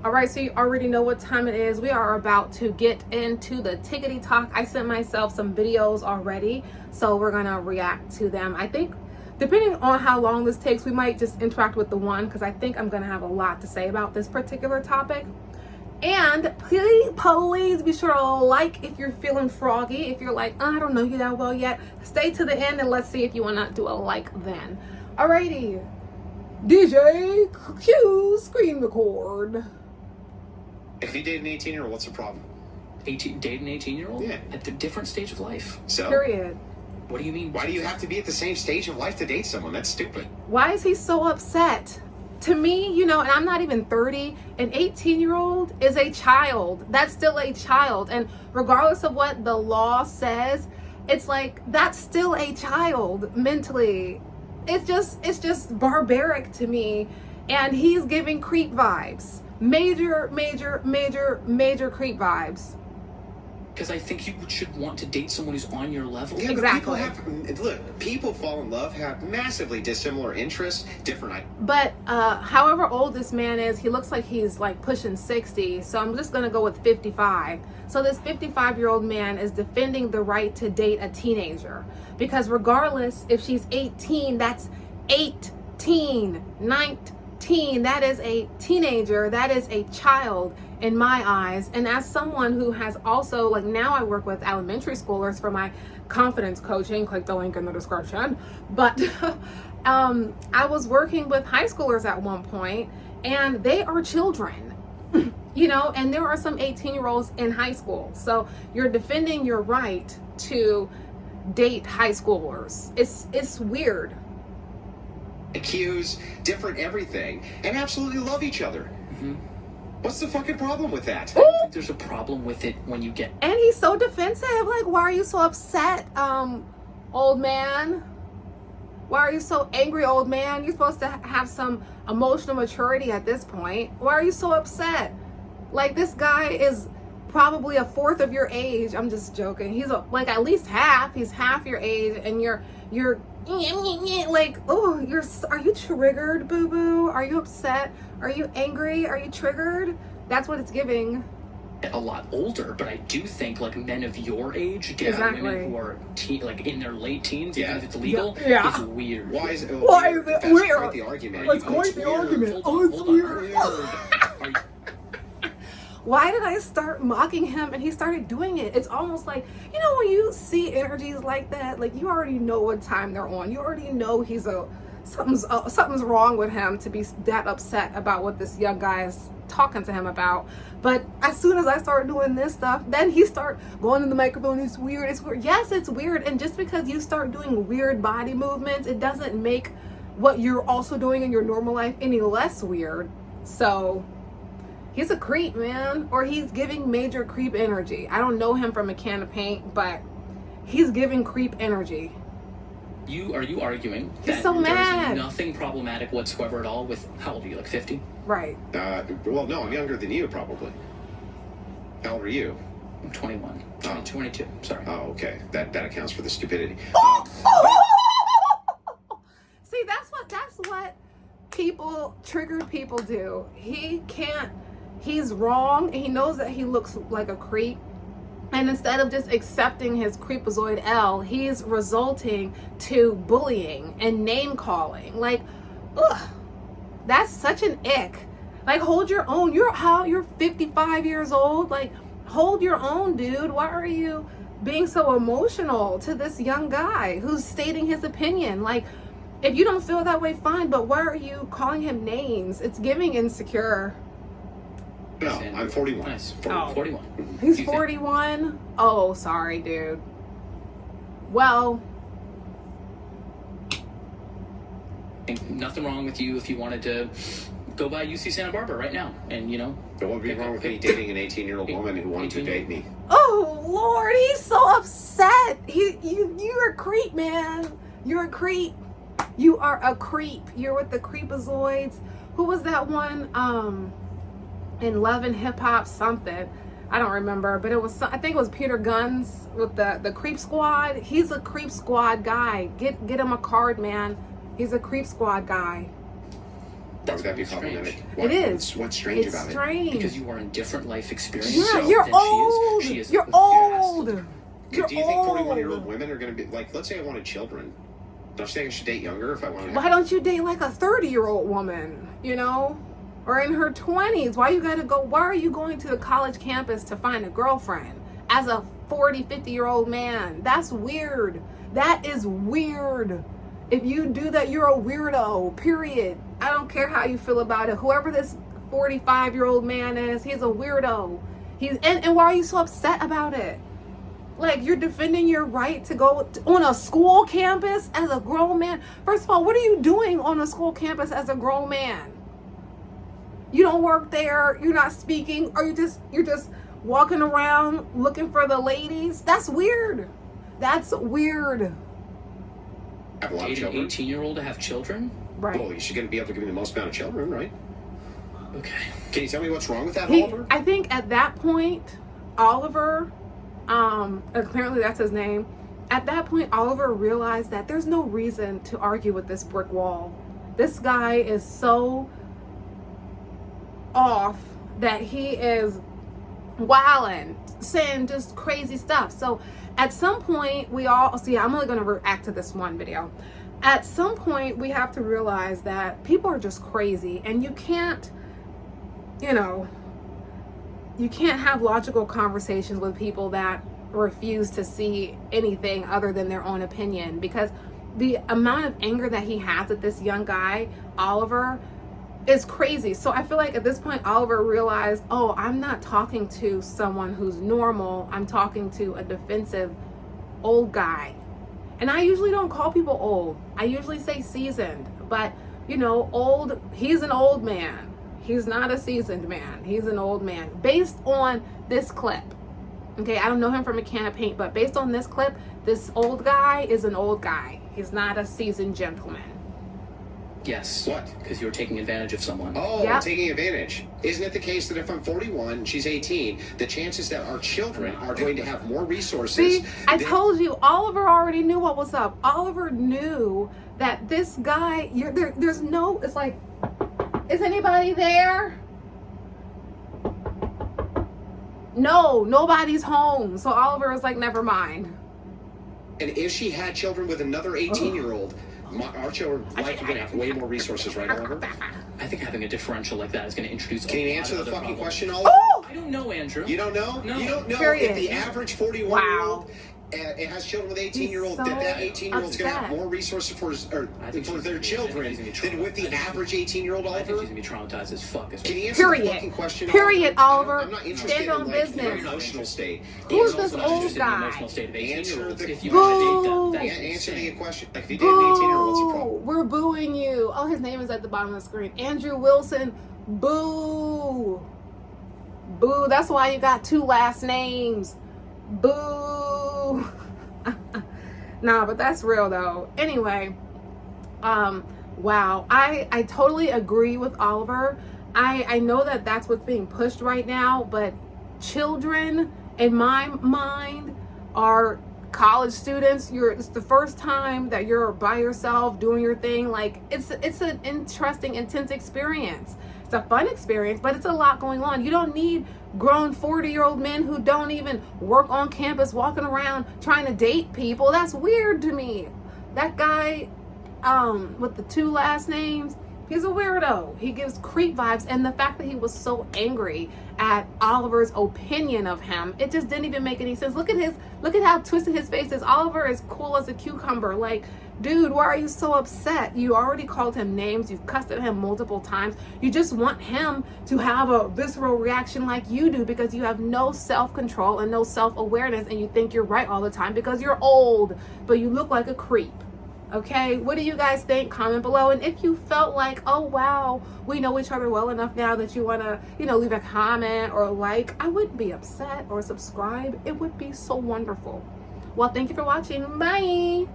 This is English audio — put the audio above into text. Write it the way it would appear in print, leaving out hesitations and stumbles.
All right, so you already know what time it is. We are about to get into the tickety talk. I sent myself some videos already, so we're gonna react to them. I think depending on how long this takes, we might just interact with the one, because I think I'm gonna have a lot to say about this particular topic. And please be sure to like if you're feeling froggy. If you're like, oh, I don't know you that well yet, stay to the end and let's see if you wanna do a like then. Alrighty, DJ cue screen record. If you date an 18-year-old, what's the problem? Date an 18-year-old? Yeah. At a different stage of life. So? Period. What do you mean? Why do you have to be at the same stage of life to date someone? That's stupid. Why is he so upset? To me, you know, and I'm not even 30, an 18-year-old is a child. That's still a child. And regardless of what the law says, it's like, that's still a child mentally. It's just barbaric to me. And he's giving creep vibes. Major creep vibes. Because I think you should want to date someone who's on your level. Yeah, Exactly. But people fall in love, have massively dissimilar interests, different. But however old this man is, he looks like he's like pushing 60. So I'm just gonna go with 55. So this 55-year-old man is defending the right to date a teenager. Because regardless if she's 18, that's 18, 19. That is a teenager. That is a child in my eyes. And as someone who has also, like, now I work with elementary schoolers for my confidence coaching, click the link in the description. But I was working with high schoolers at one point, and they are children, you know, and there are some 18-year-olds in high school. So you're defending your right to date high schoolers. It's weird. IQs, different everything, and absolutely love each other. Mm-hmm. What's the fucking problem with that? I don't think there's a problem with it when you get... And he's so defensive. Like, why are you so upset, old man? Why are you so angry, old man? You're supposed to have some emotional maturity at this point. Why are you so upset? Like, this guy is probably a fourth of your age. I'm just joking. He's like at least half. He's half your age, and you're like, oh, are you triggered, boo-boo? Are you upset? Are you angry? Are you triggered? That's what it's giving. A lot older, but I do think like men of your age dating women who are like in their late teens, even if it's legal, is weird. Why is it weird? That's quite the argument. That's quite the argument. Oh, it's weird. Why did I start mocking him and he started doing it? It's almost like, you know, when you see energies like that, like you already know what time they're on. You already know something's wrong with him to be that upset about what this young guy is talking to him about. But as soon as I start doing this stuff, then he start going in the microphone. It's weird. It's weird. Yes, it's weird. And just because you start doing weird body movements, it doesn't make what you're also doing in your normal life any less weird. So he's a creep, man, or he's giving major creep energy. I don't know him from a can of paint, but he's giving creep energy. Are you arguing he's so mad? There's nothing problematic whatsoever at all with, how old are you, like 50? Right. Well, no, I'm younger than you, probably. How old are you? I'm 21. 22, sorry. Oh, okay. That accounts for the stupidity. See, that's what triggered people do. He's wrong. He knows that he looks like a creep. And instead of just accepting his creepazoid L, he's resulting to bullying and name calling. Like, ugh, that's such an ick. Like, hold your own. You're 55 years old. Like, hold your own, dude. Why are you being so emotional to this young guy who's stating his opinion? Like, if you don't feel that way, fine, but why are you calling him names? It's giving insecure. No, I'm 41. Nice. 41. He's 41? Oh, sorry, dude. Well, nothing wrong with you if you wanted to go by UC Santa Barbara right now and, you know. There won't be wrong with me dating an 18-year-old woman who wanted to date me. oh, Lord, he's so upset. You're a creep, man. You're a creep. You are a creep. You're with the creepazoids. Who was that one? In Love and Hip Hop something. I don't remember, but I think it was Peter Guns with the Creep Squad. He's a Creep Squad guy. Get him a card, man. He's a Creep Squad guy. Why would that be problematic? It is. What's strange It's about strange. Because you are in different life experiences. Yeah, than you're old. She is You're vast. old. Do You're you think old. 41-year-old women are going to be like? Let's say I wanted children. Don't you think I should date younger if I wanted? Why don't you date like a 30-year-old woman? You know, or in her 20s? Why are you going to the college campus to find a girlfriend as a 40, 50-year-old man? That's weird. That is weird. If you do that, you're a weirdo, period. I don't care how you feel about it. Whoever this 45-year-old man is, he's a weirdo. And why are you so upset about it? Like, you're defending your right to go on a school campus as a grown man. First of all, what are you doing on a school campus as a grown man? You don't work there, you're not speaking, or you're just walking around looking for the ladies? That's weird. That's weird. Have a lot of Dating an children. 18-year-old to have children? Right. Well, she's going to be able to give me the most amount of children, right? Okay. Can you tell me what's wrong with that, Oliver? I think at that point, Oliver, apparently that's his name. At that point, Oliver realized that there's no reason to argue with this brick wall. This guy is so off that he is wilding, saying just crazy stuff. So at some point, I'm only going to react to this one video. At some point, we have to realize that people are just crazy, and you can't have logical conversations with people that refuse to see anything other than their own opinion, because the amount of anger that he has at this young guy, Oliver, is crazy. So I feel like at this point, Oliver realized, oh, I'm not talking to someone who's normal. I'm talking to a defensive old guy. And I usually don't call people old. I usually say seasoned. But, old, he's an old man. He's not a seasoned man. He's an old man. Based on this clip. Okay, I don't know him from a can of paint, but based on this clip, this old guy is an old guy. He's not a seasoned gentleman. Yes. What? Because you're taking advantage of someone. Oh, Yep. taking advantage. Isn't it the case that if I'm 41, she's 18, the chances that our children are going to have more resources? See, I told you, Oliver already knew what was up. Oliver knew that this guy, it's like, is anybody there? No, nobody's home. So Oliver was like, never mind. And if she had children with another 18-year-old, our children likely going to have way more resources, right, Oliver? I think having a differential like that is going to introduce Can you a lot answer of the other fucking problems. question, Oliver? Oh! I don't know, Andrew. You don't know? No. You don't know Period. if the average 41-year-old it has children with 18-year-old, He's so that 18-year-old's going to have upset. more resources for I think she's their gonna be children than with the traumatized. average 18-year-old, I think Oliver? she's going to be traumatized as fuck. Can you answer the fucking Period. question? Period, Oliver. I'm not interested Stand in on your business. emotional state. Who's I'm this also not old interested in the guy? emotional state of Answer 18-year-olds. the If you Boo. want to date them, that's Answer the insane. question. Like, if you date an 18-year-old, what's the problem? We're booing you. Oh, his name is at the bottom of the screen. Andrew Wilson. Boo. Boo. That's why you got two last names. Boo. Nah, but that's real though. Anyway, wow. I totally agree with Oliver. I know that that's what's being pushed right now, but children, in my mind, are college students. It's the first time that you're by yourself doing your thing. Like, it's an interesting, intense experience. It's a fun experience, but it's a lot going on. You don't need grown 40-year-old men who don't even work on campus walking around trying to date people. That's weird to me. That guy with the two last names, he's a weirdo. He gives creep vibes, and the fact that he was so angry at Oliver's opinion of him, it just didn't even make any sense. Look at how twisted his face is. Oliver is cool as a cucumber. Like, dude, why are you so upset? You already called him names. You've cussed at him multiple times. You just want him to have a visceral reaction like you do, because you have no self-control and no self-awareness, and you think you're right all the time because you're old, but you look like a creep. Okay, what do you guys think? Comment below. And if you felt like, oh wow, we know each other well enough now that you want to, leave a comment or like, I wouldn't be upset, or subscribe. It would be so wonderful. Well, thank you for watching. Bye.